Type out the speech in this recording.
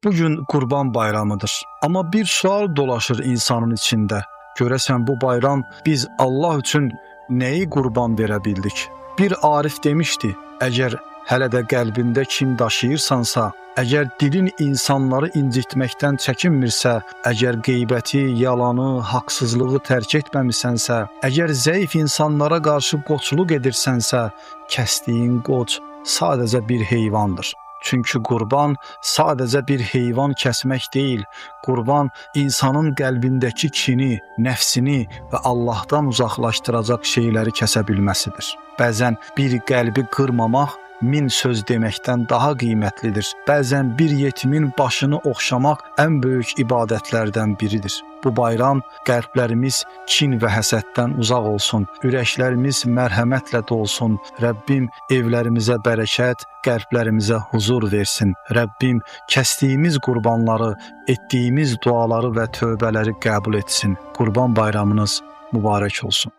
Bugün Qurban Bayramıdır. Amma bir sual dolaşır insanın içində. Görəsən bu bayram biz Allah üçün nəyi qurban verə bildik? Bir arif demişdi, əgər hələ də qəlbində kin daşıyırsansa, əgər dilin insanları incitməkdən çəkinmirsə, əgər qeybəti, yalanı, haqsızlığı tərk etməmisənsə, əgər zəif insanlara qarşı qoçluq edirsənsə, kəsdiyin qoç sadəcə bir heyvandır. Çünki qurban sadəcə bir heyvan kəsmək deyil, qurban insanın qəlbindəki kini, nəfsini və Allahdan uzaqlaşdıracaq şeyləri kəsə bilməsidir. Bəzən bir qəlbi qırmamaq 1000 söz deməkdən daha qiymətlidir. Bəzən bir yetimin başını oxşamaq ən böyük ibadətlərdən biridir. Bu bayram qəlblərimiz kin və həsəddən uzaq olsun, ürəklərimiz mərhəmətlə dolsun. Rəbbim evlərimizə bərəkət, qəlblərimizə huzur versin. Rəbbim kəsdiyimiz qurbanları, etdiyimiz duaları və tövbələri qəbul etsin. Qurban bayramınız mübarək olsun.